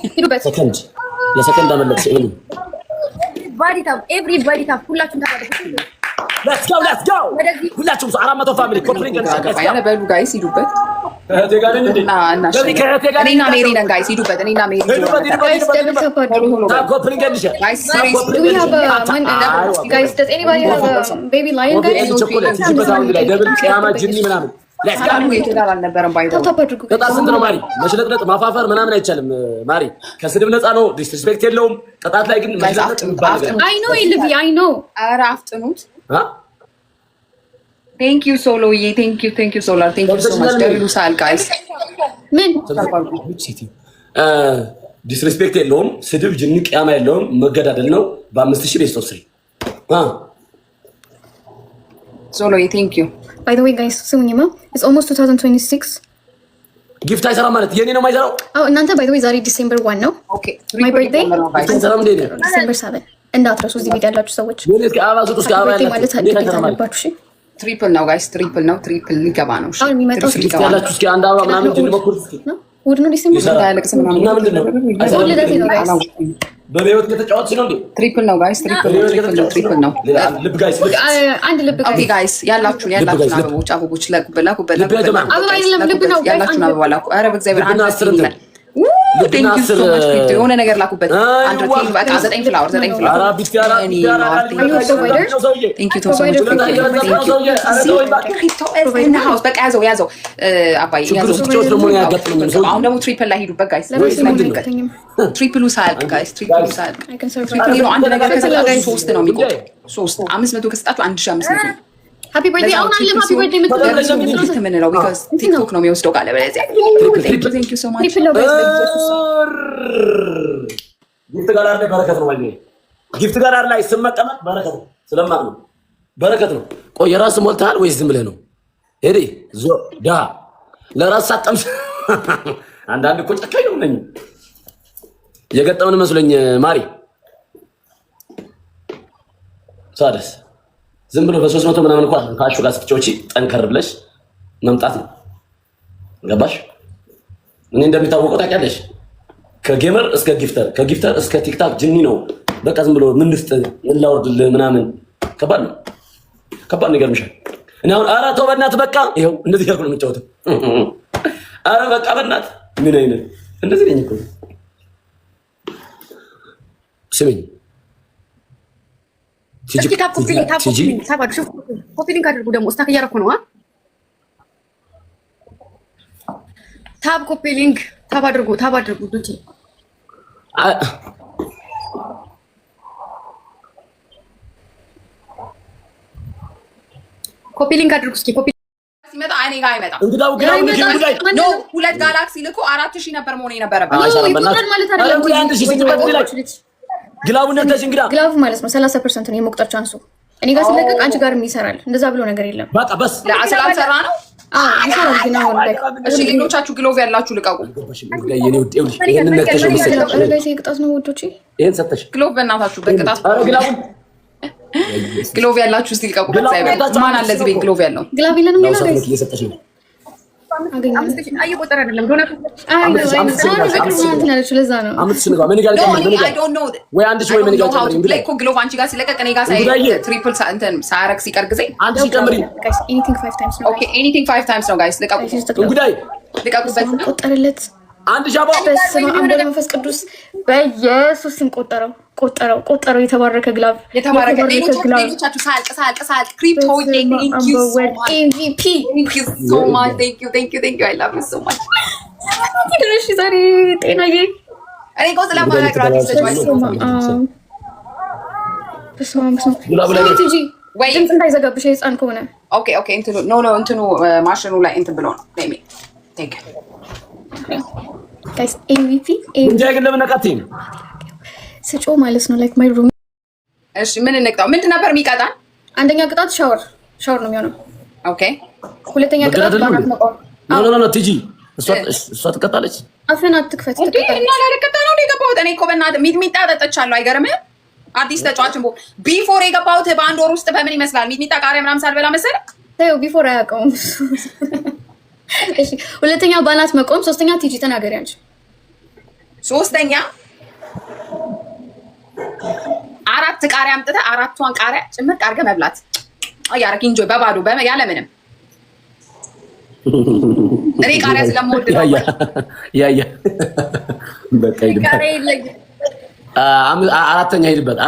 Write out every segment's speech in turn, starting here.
ሂዱበት። ሰከንድ ለሰከንድ አመለጥሽ። ኤቭሪባዲ ታፕ ሁላችሁም ታውቃላችሁ። ሌትስ ጎ ሁላችሁም 400 ፋሚሊ ኮፕሊንግ ያለ በሉ ጋይስ ሂዱበት። እኔና ሜሪ ነን ጋይስ ሂዱበት። እኔና ሜሪ ኮፕሊንግ guys, does anybody have a baby lion guys? ደብል ቅያማ ጅኒ ምናምን ቅጣት ስንት ነው ማሪ? መሽለጥለጥ ማፋፈር ምናምን አይቻልም ማሪ። ከስድብ ነፃ ነው። ዲስሪስፔክት የለውም። ቅጣት ላይ ግን መሽለጥለጥ ይባላል። አይ ኖ ልቢ አይ ኖ። ኧረ አፍጥኑት። ቴንክ ዩ ሶሎዬ ቴንክ ዩ ሶላር ቴንክ ዩ ሶ ማች ደብሉ ሳል ጋይስ ምን ዲስሪስፔክት የለውም። ስድብ ጅኒ ቅያማ የለውም። መገዳደል ነው። በ5000 ቤስት ኦፍ 3 ሶሎዬ ቴንክ ዩ by the way guys ስሙኝማ it's almost 2026 ጊፍት አይሰራም ማለት የኔ ነው የማይሰራው። እናንተ by the way ዛሬ ዲሴምበር 1 ነው። ኦኬ my birthday አይሰራም እንዴ? ዲሴምበር 7 እንዳትረሱ። እዚህ ቪዲዮ ያላችሁ ሰዎች የኔ እስከ አባዙ እስከ አባ ያላችሁ ትሪፕል ነው ጋይስ ትሪፕል ሊገባ ነው። አሁን የሚመጣው ያላችሁ እስከ አንድ አባ ምናምን ሞክሩ እስኪ ውድ ነው ዲሴምበር ያለቅስ ምናምን ምንድን ነው በህይወት ከተጫወትሽ ነው እንዴ? ትሪፕል ነው ጋይስ ትሪፕል ነው። ልብ ጋይስ አንድ ልብ ጋይስ ያላችሁ አበቦች ላኩበት አበባ አይደለም ልብ ነው ያላችሁን አበባ ላኩ። ኧረ በእግዚአብሔር አንድ የሆነ ነገር ላኩበት። አንድ ቲም በቃ 9 ፍላወር በቃ ያዘው አባዬ አሁን ደግሞ ትሪፕል ላይ ሄዱበት ጋይስ። ትሪፕሉ ሳያልቅ ጋይስ አንድ ነገር ከሰጣችሁ 3 ነው የሚቆጥረው። 500 ከሰጣችሁ 1500 ሃፒ በርዝዴይ አሁን አለ ሃፒ በርዝዴይ የምትለው ቢኮዝ ቲክቶክ ነው የሚወስደው ካለ በለዚያ ቴንክ ዩ ሶ ማች ጊፍት ጋር ላይ በረከት ነው። ማለት ጊፍት ጋር ላይ ስመቀመጥ በረከት ነው። ስለማቅ ነው በረከት ነው። ቆይ የራስ ሞልተሃል ወይስ ዝም ብለህ ነው? ሄዲ ዞ ዳ ለራስ ሳጠም አንዳንድ እኮ ጨካኝ ነው ነኝ የገጠመን መስሎኝ ማሪ ሳደስ ዝም ብሎ በ300 ምናምን እንኳን ካሹ ጋር ስትጮቺ ጠንከር ብለሽ መምጣት ነው። ገባሽ? እኔ እንደሚታወቀው ታውቂያለሽ ከጌመር እስከ ጊፍተር ከጊፍተር እስከ ቲክታክ ጅኒ ነው። በቃ ዝም ብሎ ምን ልስጥ ላውርድ ምናምን ከባድ ነው። ከባድ ነው። ይገርምሻል። እኔ አሁን ኧረ ተው በእናትህ በቃ ይኸው እንደዚህ ያልኩ ነው የምጫወተው። ኧረ በቃ በእናትህ ምን አይነት እንደዚህ ነኝ እኮ ስሚኝ ኮፒሊንግ አድርጉ ደግሞ ስታክ እያደረኩ ነው። ታብ ኮፒሊንግ ታብ አድርጉ ዱቲ ኮፒሊንግ አድርጉ እስኪ ኮፒ ሲመጣ እኔ ጋር አይመጣም። እንግዳው ኖ ሁለት ጋላክሲ ልኮ 4000 ነበር መሆን የነበረበት። ግላቡነት እንግዳ ግላቡ ማለት ነው 30% ነው የመቁጠር ቻንሱ። እኔ ጋር ሲለቀቅ አንቺ ጋርም ይሰራል። እንደዛ ብሎ ነገር የለም። በቃ በስ ስላልሰራ ነው። ይሰራል ግን አሁን ላይ እሺ ሌሎቻችሁ ግሎቭ ያላችሁ ልቀቁ። ይሄን ነክተሽ ነው መሰለኝ ቅጣት ነው ወዶቼ። ይሄን ሰጠሽ ግሎቭ በእናታችሁ በቅጣት ግሎቭ ያላችሁ እስቲ ልቀቁ። በእግዚአብሔር ማን አለ እዚህ ቤት ግሎቭ ያለው? ግላቭ የለንም ሌላ ጋር እየሰጠሽ ነው። አየቆጠር አይደለም ዶና ለዛ ነው ምን ጋር ወይ አንድ ወይ ምን ጋር ግሎቭ አንቺ ጋር ሲለቀቅ እኔ ጋር ትሪፕል ሳያረግ ሲቀር ጊዜ አንቺ ጨምሪ። ኤኒቲንግ 5 ታይምስ ነው። ኦኬ ኤኒቲንግ 5 ታይምስ ነው ጋይስ። ልቀቁ እንግዳይ ልቀቁበት። ቆጠረለት አንድ ሻባ በስመ አብ መንፈስ ቅዱስ በኢየሱስ ስም ቆጠረው። የተባረከ ግላቭ ሌሎቻችሁ ሳልቅ ክሪፕቶ ኤምቪፒ ቴንክ ዩ አይ ላቭ ዩ ሶ ማች። ድረሽ ዛሬ ጤናዬ እኔ ቆጥ ለማናግራት ወይ ድምፅ እንዳይዘጋብሽ የህፃን ከሆነ ኦኬ እንትኑ ማሽኑ ላይ እንትን ብሎ ነው ቴንክ ዩ ጋይስ ኤምቪፒ እንዴ ግን ለምን ነቃተኝ ስጮ ማለት ነው ላይክ ማይ ሩም። እሺ ምን እንቅጣው? ምንድን ነበር የሚቀጣን? አንደኛ ቅጣት ሻወር ነው የሚሆነው። ኦኬ ሁለተኛ ቅጣት ባናት መቆም። ኖ ቲጂ እሷ ትቀጣለች። አፍህን አትክፈት። እንዴ እና ላለቀጣ ነው የገባሁት እኔ እኮ በእናትህ ሚጥሚጣ ጠጥቻለሁ። አይገርምህም? አዲስ ተጫዋችን ቢፎር የገባሁት በአንድ ወር ውስጥ በምን ይመስላል? ሚጥሚጣ ቃሪያ ምናምን ሳልበላ መሰለህ። ተይው ቢፎር አያውቀውም። እሺ ሁለተኛ ባናት መቆም፣ ሶስተኛ ቲጂ ተናገሪ አንቺ። ሶስተኛ 4 ቃሪያ አምጥተህ 4ቷን ቃሪያ ጭምቅ አድርገህ መብላት አያረክ ኢንጆይ በባዶ ያለ ምንም። እኔ ቃሪያ ስለምወድ ነው። ያ በቃ አራተኛ ሄድበት።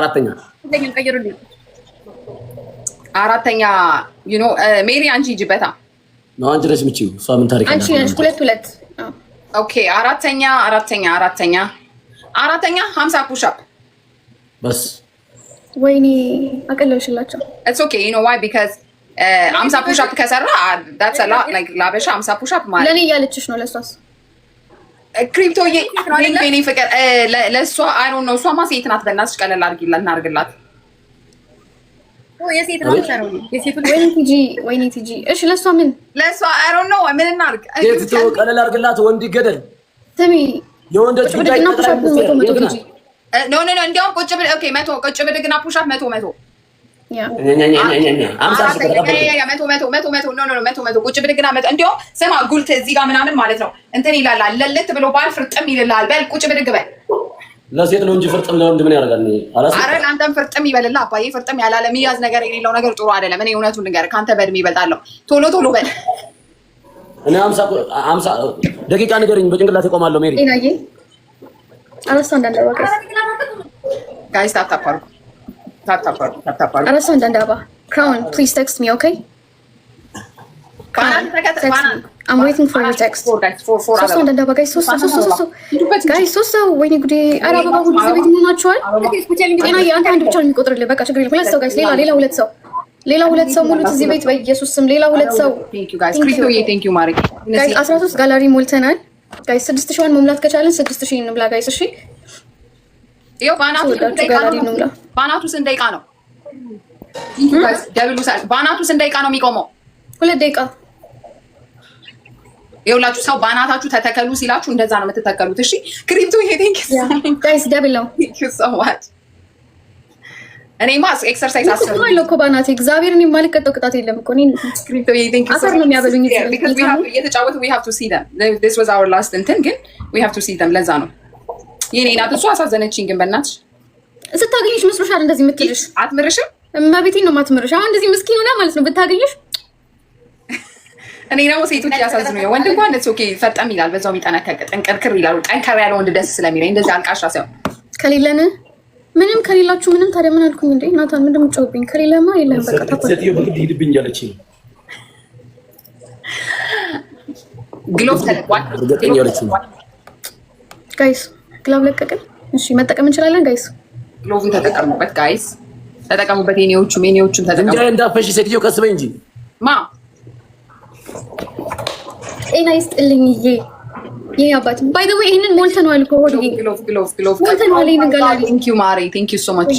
አራተኛ ዩ ኖ ሜሪ አንቺ ሂጂበታ ነው። አንቺ ነሽ የምትችይው። እሷ ምን ታሪክ አንቺ ነሽ። ሁለት ኦኬ። አራተኛ 50 ፑሽ አፕ በስ። ወይኔ አቀለልሽላቸው። ኢትስ ኦኬ ዩ ኖ ዋይ ቢካዝ 50 ፑሽ አፕ ከሰራ that's a lot like ላበሻ 50 ፑሽ አፕ ማለት ለኔ እያለችሽ ነው። ለሷስ ክሪፕቶዬ ኔ ፍቅር ለሷ አይ ዶንት ኖ። እሷማ ሴት ናት። በእናትሽ ቀለል አድርጊላት እናድርግላት። የሴት ነው ነው የሴት ወይኔ ቲጂ እሺ። ለሷ ምን ለሷ አይ ዶንት ኖ ምን እናድርግ? የት ቀለል አድርግላት። ወንድ ይገደል። ስሚ የወንዶች ጉዳይ ኖ እንዲያውም ቁጭ ብድ ኦኬ 100 ቁጭ ብድግና ፑሽ አፕ 100 ቁጭ ብድግና እንዲያውም ስማ ጉልት እዚህ ጋር ምናምን ማለት ነው እንትን ይላል ለለት ብሎ ባል ፍርጥም ይልላል። በል ቁጭ ብድግ በል። ለሴት ነው እንጂ ፍርጥም ለወንድ ምን ያደርጋል? አረ አንተም ፍርጥም ይበልልህ አባዬ። ፍርጥም ያላለ የሚያዝ ነገር የሌለው ነገር ጥሩ አይደለም። እኔ እውነቱን ልንገርህ ከአንተ በእድሜ ይበልጣለሁ። ቶሎ በል። እኔ 50 ደቂቃ ንገረኝ በጭንቅላት እቆማለሁ። ሜሪ አረሳ እንዳንዳባ ጋይስ ታታፓሩ አረሳ እንዳንዳባ ክራውን ፕሊዝ ቴክስት ሚ ኦኬ። I'm waiting for your text. ሶስት እንዳንዳባ ጋይስ ሶስት ወይኔ ጉዴ። ኧረ አበባ ሁሉ ዘቤት መሆናችኋል። ጤና አንተ አንድ ብቻ ነው የሚቆጥርልህ። በቃ ችግር የለም። ሁለት ሰው ጋይስ ሌላ ሁለት ሰው ሙሉት እዚህ ቤት በኢየሱስ ስም ሌላ ሁለት ሰው ጋይስ 13 ጋላሪ ሞልተናል ጋይስ። 6000 መሙላት ከቻለን 6000 እንብላ ጋይስ። እሺ ይኸው ባናቱ ስንት ደቂቃ ነው? ባናቱ ስንት ደቂቃ ነው የሚቆመው? 2 ደቂቃ። ይኸውላችሁ ሰው ባናታችሁ ተተከሉ ሲላችሁ እንደዛ ነው የምትተከሉት። እሺ ክሪፕቶ ጋይስ ደብል ነው። እኔማ ኤክሰርሳይዝ አለው እኮ ባናቴ እግዚአብሔርን የማልቀጠው ቅጣት የለም እኮ። አፈር ነው የሚያበሉኝ እየተጫወቱ we have to see them. This was our last እንትን ግን we have to see them። ለዛ ነው የኔ ናት። እሷ አሳዘነችኝ ግን በእናትሽ ስታገኝሽ መስሎሻል እንደዚህ የምትልሽ? አትምርሽም? እመቤቴን ነው የማትምርሽ። አሁን እንደዚህ ምስኪን ሆና ማለት ነው ብታገኝሽ። እኔ ደግሞ ሴቶች ያሳዝኑኝ። ወንድ እንኳን ደስ ኦኬ ፈጠም ይላል በዛው የሚጠነከቅ ጠንከር ይላሉ። ጠንከር ያለ ወንድ ደስ ስለሚለኝ እንደዚህ አልቃሻ ሳይሆን ከሌለን ምንም ከሌላችሁ ምንም። ታዲያ ምን አልኩኝ እንዴ? ናታን ምንድን ነው የምትጮህብኝ? ከሌለማ የለም በቃ ታቆይ። ሂድብኝ ያለች ግሎቭ ተለቋል ጋይስ። ግላብ ለቀቅን። እሺ መጠቀም እንችላለን ጋይስ። ግሎቭን ተጠቀሙበት ጋይስ፣ ተጠቀሙበት። የኔዎቹም ተጠቀሙ። እንዴ እንዳፈሽ ሴትዮ ቀስ በይ እንጂ ማ ጤና ይስጥልኝ። ይሄ አባት ባይ ዘ ዌይ ይሄንን ሞልተነዋል እኮ ሆድ ግሎቭ ሞልተነዋል። ይሄንን ጋላሪ ቴንክ ዩ ማሪ ቴንክ ዩ ሶ ማች